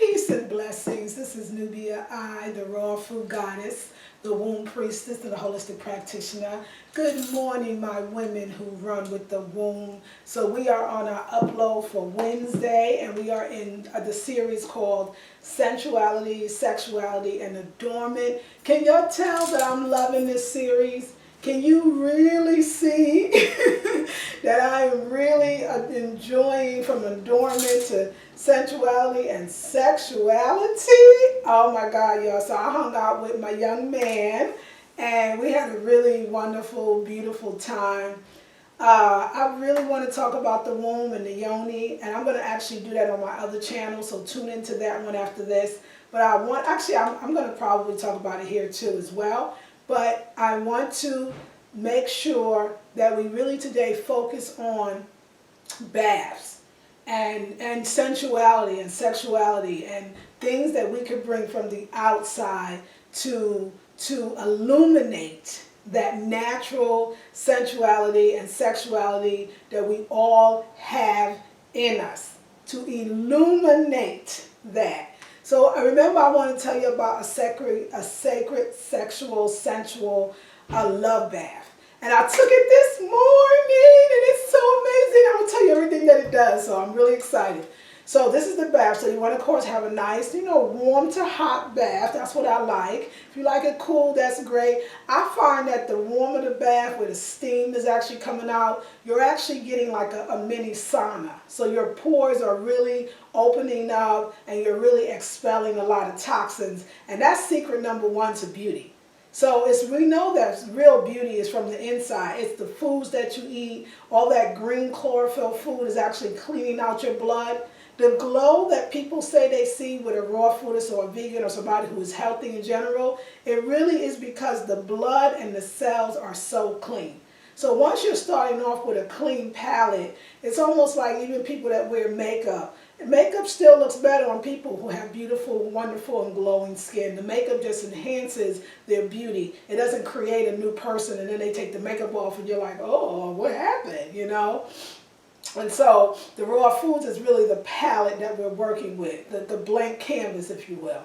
Peace and blessings. This is Nubia, I, the raw food goddess, the womb priestess, and the holistic practitioner. Good morning, my women who run with the womb. So we are on our upload for Wednesday, and we are in the series called Sensuality, Sexuality, and Adornment. Can y'all tell that I'm loving this series? Can you really see that I am really enjoying from adornment to sensuality and sexuality? Oh my God, y'all. So I hung out with my young man and we had a really wonderful, beautiful time. I really want to talk about the womb and the Yoni, and I'm going to actually do that on my other channel, so tune into that one after this. But I'm going to probably talk about it here too as well. But I want to make sure that we really today focus on baths and sensuality and sexuality and things that we could bring from the outside to illuminate that natural sensuality and sexuality that we all have in us, to illuminate that. So I remember I want to tell you about a sacred, sexual, sensual love bath. And I took it this morning and it's so amazing. I'm going to tell you everything that it does, so I'm really excited. So this is the bath. So you want to, of course, have a nice, warm to hot bath. That's what I like. If you like it cool, that's great. I find that the warmer the bath, where the steam is actually coming out, you're actually getting like a mini sauna. So your pores are really opening up and you're really expelling a lot of toxins. And that's secret number one to beauty. So we know that real beauty is from the inside. It's the foods that you eat. All that green chlorophyll food is actually cleaning out your blood. The glow that people say they see with a raw foodist or a vegan or somebody who is healthy in general, it really is because the blood and the cells are so clean. So once you're starting off with a clean palate, it's almost like even people that wear makeup. Makeup still looks better on people who have beautiful, wonderful, and glowing skin. The makeup just enhances their beauty. It doesn't create a new person and then they take the makeup off and you're like, oh, what happened, And so the raw foods is really the palette that we're working with, the blank canvas, if you will.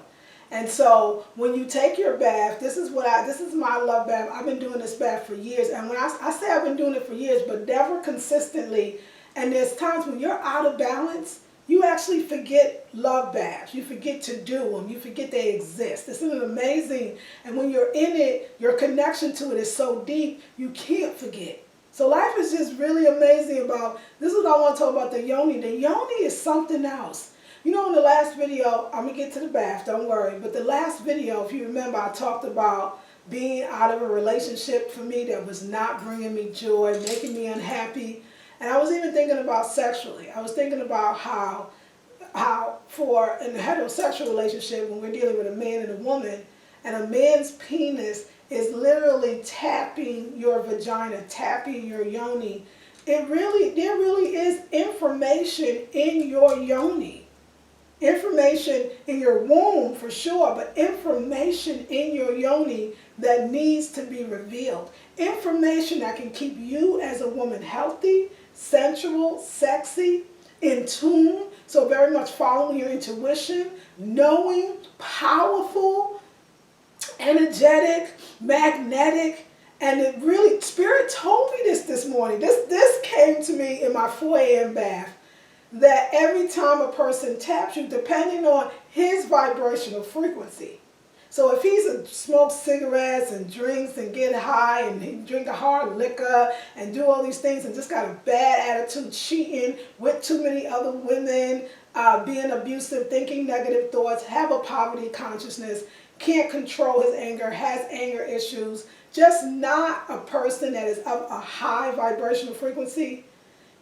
And so when you take your bath, this is my love bath. I've been doing this bath for years. And when I say I've been doing it for years, but never consistently, and there's times when you're out of balance, you actually forget love baths. You forget to do them. You forget they exist. This is amazing. And when you're in it, your connection to it is so deep, you can't forget. So life is just really amazing about, this is what I want to talk about, the Yoni. The Yoni is something else. In the last video, I'm going to get to the bath, don't worry. But the last video, if you remember, I talked about being out of a relationship for me that was not bringing me joy, making me unhappy. And I was even thinking about sexually. I was thinking about how for in a heterosexual relationship, when we're dealing with a man and a woman, and a man's penis is literally tapping your vagina, tapping your yoni, there really is information in your yoni. Information in your womb for sure, but information in your yoni that needs to be revealed. Information that can keep you as a woman healthy, sensual, sexy, in tune, so very much following your intuition, knowing, powerful, energetic, magnetic, and it really, Spirit told me this morning. This came to me in my 4 a.m. bath, that every time a person taps you, depending on his vibrational frequency. So if he's smokes cigarettes and drinks and get high and he drink a hard liquor and do all these things and just got a bad attitude, cheating with too many other women, being abusive, thinking negative thoughts, have a poverty consciousness, can't control his anger, has anger issues, just not a person that is of a high vibrational frequency,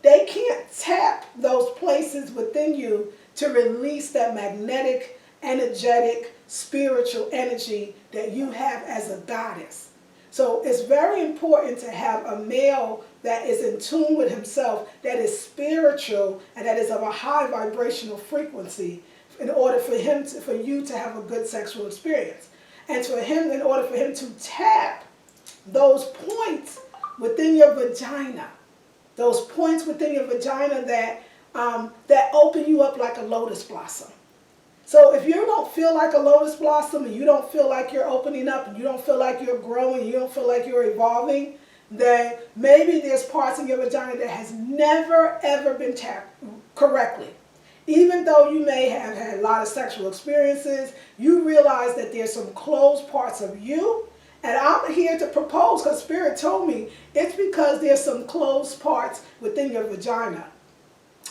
they can't tap those places within you to release that magnetic, energetic, spiritual energy that you have as a goddess. So it's very important to have a male that is in tune with himself, that is spiritual, and that is of a high vibrational frequency in order for you to have a good sexual experience. And in order for him to tap those points within your vagina, those points within your vagina that open you up like a lotus blossom. So if you don't feel like a lotus blossom and you don't feel like you're opening up and you don't feel like you're growing, you don't feel like you're evolving, then maybe there's parts in your vagina that has never ever been tapped correctly. Even though you may have had a lot of sexual experiences, you realize that there's some closed parts of you. And I'm here to propose, because Spirit told me, it's because there's some closed parts within your vagina.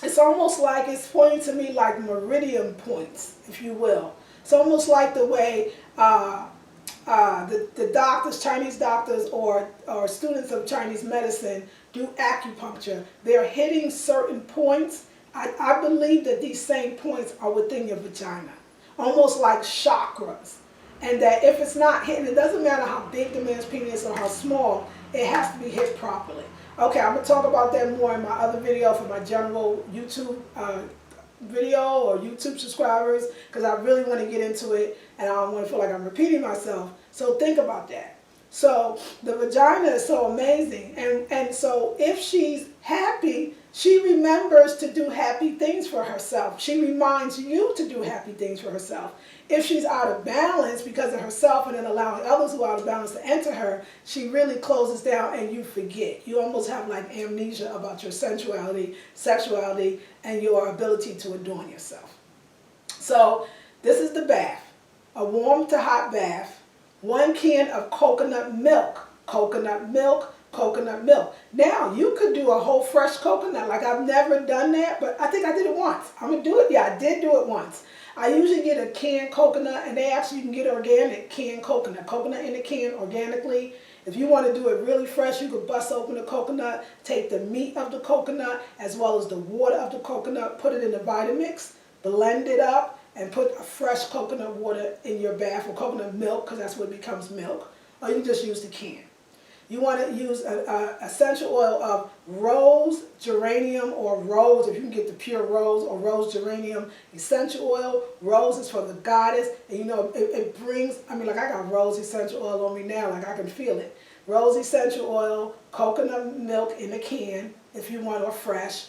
It's almost like it's pointing to me like meridian points, if you will. It's almost like the way the doctors, Chinese doctors, or students of Chinese medicine do acupuncture. They're hitting certain points. I believe that these same points are within your vagina, almost like chakras. And that if it's not hitting, it doesn't matter how big the man's penis is or how small, it has to be hit properly. Okay, I'm going to talk about that more in my other video for my general YouTube video or YouTube subscribers, because I really want to get into it and I don't want to feel like I'm repeating myself. So think about that. So the vagina is so amazing. And so if she's happy, she remembers to do happy things for herself. She reminds you to do happy things for herself. If she's out of balance because of herself and then allowing others who are out of balance to enter her, she really closes down and you forget. You almost have like amnesia about your sensuality, sexuality, and your ability to adorn yourself. So this is the bath. A warm to hot bath. 1 can of coconut milk. Coconut milk. Coconut milk. Now, you could do a whole fresh coconut. Like, I've never done that, but I think I did it once. I'm going to do it. Yeah, I did do it once. I usually get a canned coconut, and you can get organic canned coconut. Coconut in the can organically. If you want to do it really fresh, you could bust open the coconut, take the meat of the coconut, as well as the water of the coconut, put it in the Vitamix, blend it up, and put a fresh coconut water in your bath, or coconut milk, because that's what becomes milk. Or you just use the can. You want to use an essential oil of rose, geranium, or rose, if you can get the pure rose or rose geranium essential oil. Rose is for the goddess, and you know, it brings, I mean, like I got rose essential oil on me now, like I can feel it. Rose essential oil, coconut milk in a can, if you want, or fresh.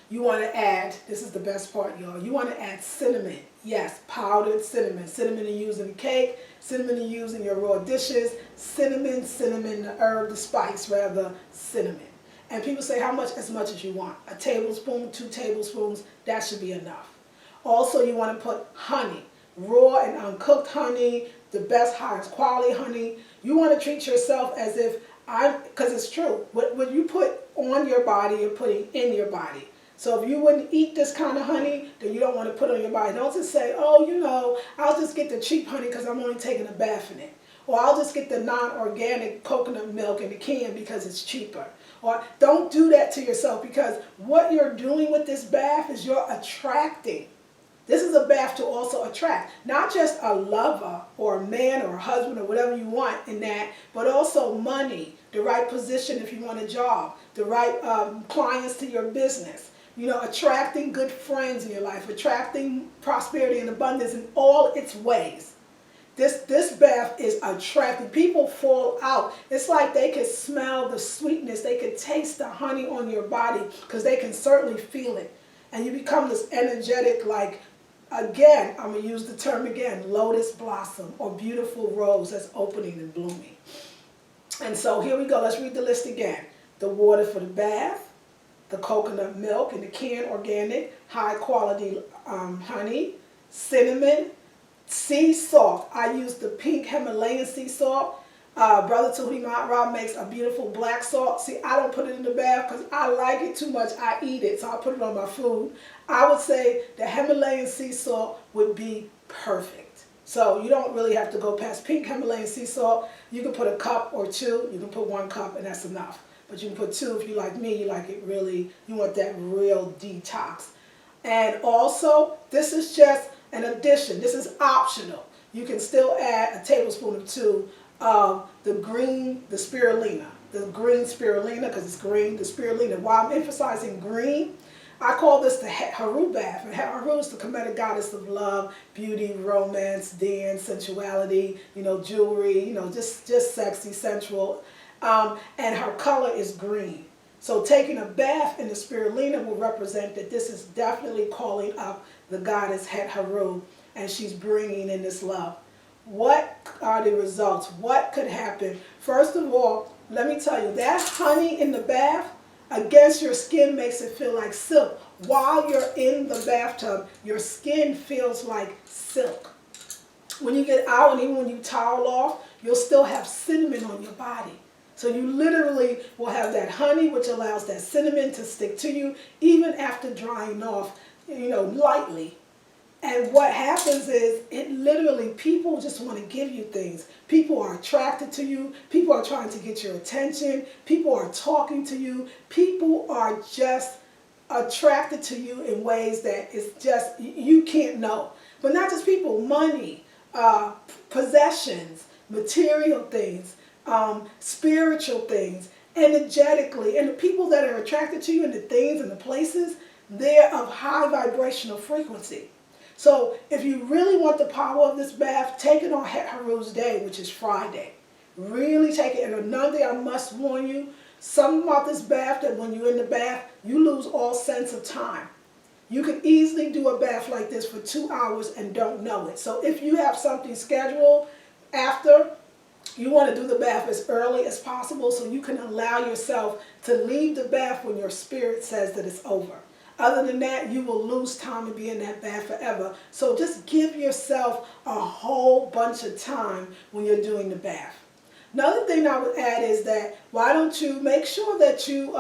You want to add, this is the best part, y'all, you want to add cinnamon. Yes, powdered cinnamon. Cinnamon you use in cake, cinnamon you use in your raw dishes, cinnamon, the herb, the spice rather, cinnamon. And people say how much? As much as you want. A tablespoon, 2 tablespoons, that should be enough. Also, you want to put honey, raw and uncooked honey, the best, highest quality honey. You want to treat yourself as if because it's true. What you put on your body, you're putting in your body. So if you wouldn't eat this kind of honey, then you don't want to put on your body. Don't just say, oh, you know, I'll just get the cheap honey because I'm only taking a bath in it. Or I'll just get the non-organic coconut milk in the can because it's cheaper. Or don't do that to yourself, because what you're doing with this bath is you're attracting. This is a bath to also attract, not just a lover or a man or a husband or whatever you want in that, but also money, the right position if you want a job, the right clients to your business. You know, attracting good friends in your life, attracting prosperity and abundance in all its ways. This bath is attracting. People fall out. It's like they can smell the sweetness. They can taste the honey on your body because they can certainly feel it. And you become this energetic, like, again, I'm going to use the term again, lotus blossom or beautiful rose that's opening and blooming. And so here we go. Let's read the list again. The water for the bath. The coconut milk in the can, organic, high quality honey, cinnamon, sea salt. I use the pink Himalayan sea salt. Brother Tuhima Rob makes a beautiful black salt. See, I don't put it in the bath because I like it too much. I eat it, so I put it on my food. I would say the Himalayan sea salt would be perfect. So you don't really have to go past pink Himalayan sea salt. You can put a cup or 2. You can put 1 cup and that's enough. But you can put 2 if you like me, you like it really, you want that real detox. And also, this is just an addition. This is optional. You can still add a tablespoon or 2 of the green, the spirulina. The green spirulina, because it's green, the spirulina. Why I'm emphasizing green, I call this the Haru bath. And Haru is the Kemetic goddess of love, beauty, romance, dance, sensuality, you know, jewelry, you know, just sexy, sensual. And her color is green. So taking a bath in the spirulina will represent that this is definitely calling up the goddess Haru, and she's bringing in this love. What are the results? What could happen? First of all, let me tell you, that honey in the bath against your skin makes it feel like silk. While you're in the bathtub, your skin feels like silk. When you get out and even when you towel off, you'll still have cinnamon on your body. So you literally will have that honey, which allows that cinnamon to stick to you even after drying off, lightly. And what happens is, it literally, people just want to give you things. People are attracted to you. People are trying to get your attention. People are talking to you. People are just attracted to you in ways that it's just, you can't know. But not just people, money, possessions, material things, spiritual things, energetically. And the people that are attracted to you and the things and the places, they're of high vibrational frequency. So if you really want the power of this bath, take it on Haru's day, which is Friday. Really take it. And another thing I must warn you, something about this bath, that when you're in the bath, you lose all sense of time. You can easily do a bath like this for 2 hours and don't know it. So if you have something scheduled after, you want to do the bath as early as possible so you can allow yourself to leave the bath when your spirit says that it's over. Other than that, you will lose time and be in that bath forever. So just give yourself a whole bunch of time when you're doing the bath. Another thing I would add is that why don't you make sure that you,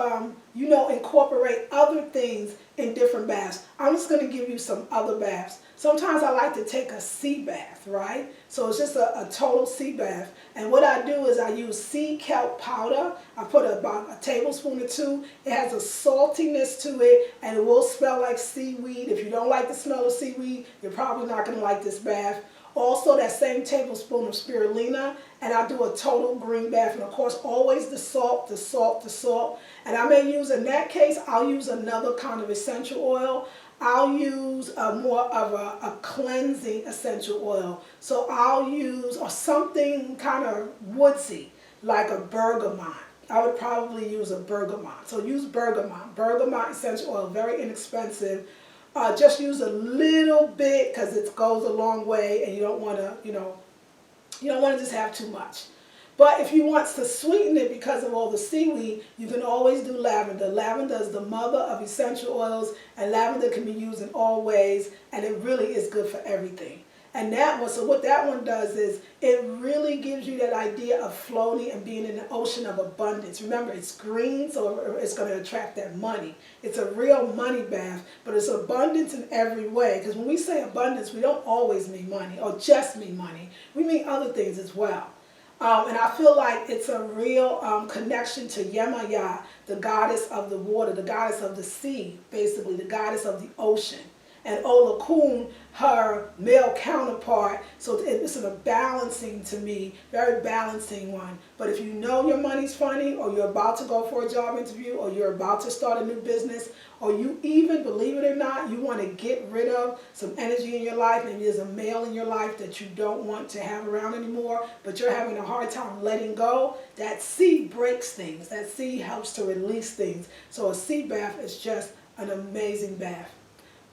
incorporate other things in different baths. I'm just going to give you some other baths. Sometimes I like to take a sea bath, right? So it's just a total sea bath. And what I do is I use sea kelp powder. I put about a tablespoon or two. It has a saltiness to it, and it will smell like seaweed. If you don't like the smell of seaweed, you're probably not going to like this bath. Also, that same tablespoon of spirulina, and I do a total green bath. And of course, always the salt, the salt, the salt. And I may use, in that case, I'll use another kind of essential oil. I'll use more of a cleansing essential oil. So I'll use something kind of woodsy, like a bergamot. I would probably use a bergamot. So use bergamot. Bergamot essential oil, very inexpensive. Just use a little bit because it goes a long way, and you don't want to, you don't want to just have too much. But if you want to sweeten it because of all the seaweed, you can always do lavender. Lavender is the mother of essential oils, and lavender can be used in all ways, and it really is good for everything. And that one, so what that one does is it really gives you that idea of floating and being in an ocean of abundance. Remember, it's green, so it's going to attract that money. It's a real money bath, but it's abundance in every way. Because when we say abundance, we don't always mean money or just mean money. We mean other things as well. And I feel like it's a real connection to Yemaya, the goddess of the water, the goddess of the sea, basically, the goddess of the ocean. And Olakun, her male counterpart, so it's a balancing to me, very balancing one. But if you know your money's funny, or you're about to go for a job interview, or you're about to start a new business, or you even, believe it or not, you want to get rid of some energy in your life, maybe there's a male in your life that you don't want to have around anymore, but you're having a hard time letting go, that sea breaks things. That sea helps to release things. So a sea bath is just an amazing bath.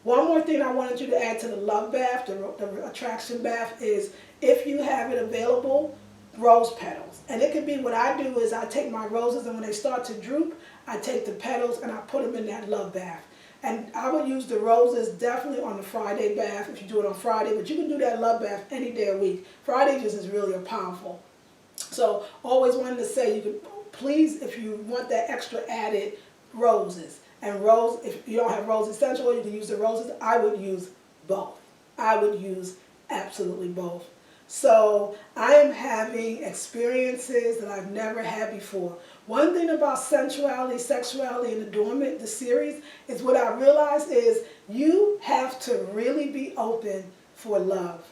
One more thing I wanted you to add to the love bath, the attraction bath, is if you have it available, rose petals. And it could be, what I do is I take my roses, and when they start to droop, I take the petals and I put them in that love bath. And I would use the roses definitely on the Friday bath if you do it on Friday, but you can do that love bath any day of the week. Friday just is really powerful. So always wanted to say, you can please, if you want that extra added, roses. And rose, if you don't have rose essential oil, you can use the roses. I would use both. I would use absolutely both. So I am having experiences that I've never had before. One thing about Sensuality, Sexuality, and Adornment, the series, is what I realized is you have to really be open for love.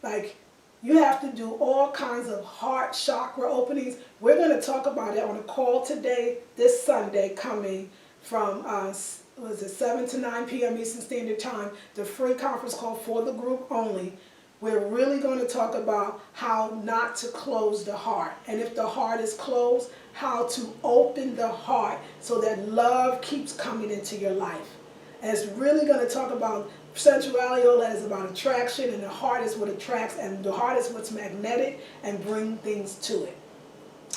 Like, you have to do all kinds of heart chakra openings. We're going to talk about it on a call today, this Sunday coming, from 7 to 9 p.m. Eastern Standard Time, the free conference call for the group only. We're really going to talk about how not to close the heart. And if the heart is closed, how to open the heart so that love keeps coming into your life. And it's really going to talk about sensuality. All that is about attraction, and the heart is what attracts, and the heart is what's magnetic and bring things to it.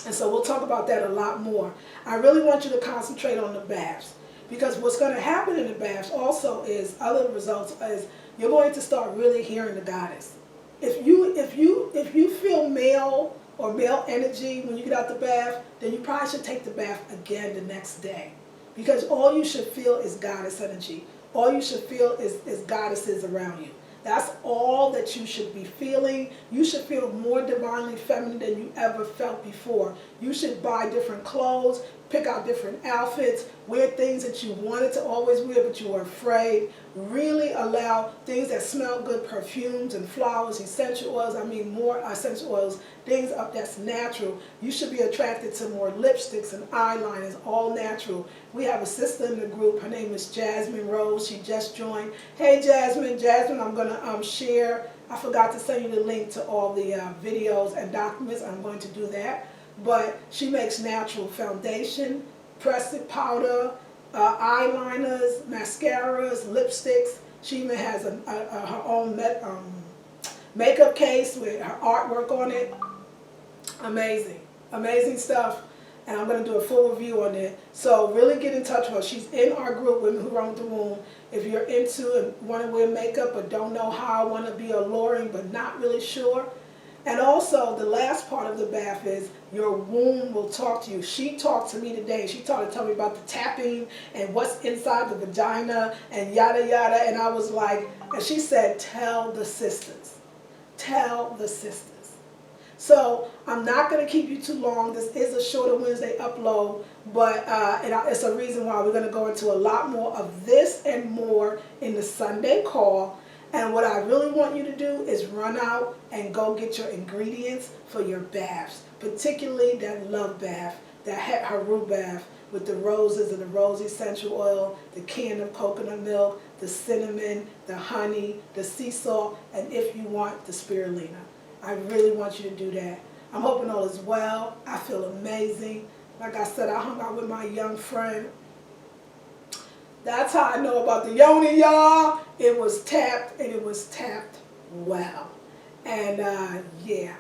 And so we'll talk about that a lot more. I really want you to concentrate on the baths, because what's going to happen in the baths also is other results is you're going to start really hearing the goddess. If you feel male or male energy when you get out the bath, then you probably should take the bath again the next day, because all you should feel is goddess energy. All you should feel is goddesses around you. That's all that you should be feeling. You should feel more divinely feminine than you ever felt before. You should buy different clothes, pick out different outfits, wear things that you wanted to always wear but you were afraid. Really allow things that smell good, perfumes and flowers, essential oils, more essential oils, things up that's natural. You should be attracted to more lipsticks and eyeliners, all natural. We have a sister in the group. Her name is Jasmine Rose. She just joined. Hey Jasmine, I'm going to share. I forgot to send you the link to all the videos and documents. I'm going to do that. But she makes natural foundation, pressed powder, eyeliners, mascaras, lipsticks. She even has her own makeup case with her artwork on it. Amazing. Amazing stuff. And I'm going to do a full review on it. So really get in touch with her. She's in our group, Women Who Run with the Womb. If you're into and want to wear makeup but don't know how, want to be alluring but not really sure. And also, the last part of the bath is your womb will talk to you. She talked to me today. She started telling me about the tapping and what's inside the vagina and yada yada. And I was like, and she said, tell the sisters. Tell the sisters. So I'm not going to keep you too long. This is a shorter Wednesday upload, but it's a reason why we're going to go into a lot more of this and more in the Sunday call. And what I really want you to do is run out and go get your ingredients for your baths, particularly that love bath, that Haru bath with the roses and the rose essential oil, the can of coconut milk, the cinnamon, the honey, the sea salt, and if you want, the spirulina. I really want you to do that. I'm hoping all is well. I feel amazing. Like I said, I hung out with my young friend. That's how I know about the Yoni, y'all. It was tapped, and it was tapped well. And yeah,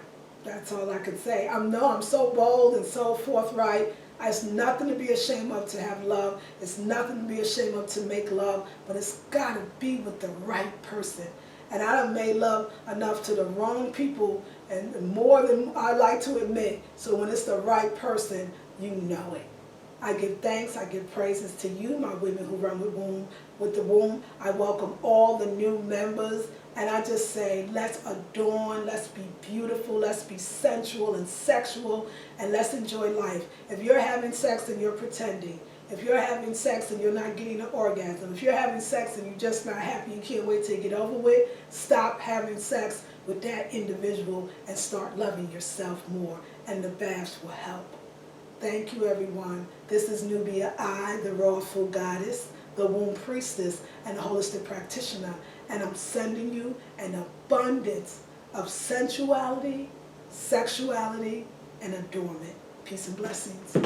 that's all I can say. I'm so bold and so forthright. It's nothing to be ashamed of to have love. It's nothing to be ashamed of to make love. But it's got to be with the right person. And I done made love enough to the wrong people, and more than I like to admit. So when it's the right person, you know it. I give thanks, I give praises to you, my women who run with the womb. I welcome all the new members, and I just say, let's adorn, let's be beautiful, let's be sensual and sexual, and let's enjoy life. If you're having sex and you're pretending, if you're having sex and you're not getting an orgasm, if you're having sex and you're just not happy, you can't wait to get over with, stop having sex with that individual and start loving yourself more, and the baths will help. Thank you, everyone. This is Nubia, I, the Raw Food Goddess, the Womb Priestess, and the Holistic Practitioner. And I'm sending you an abundance of sensuality, sexuality, and adornment. Peace and blessings.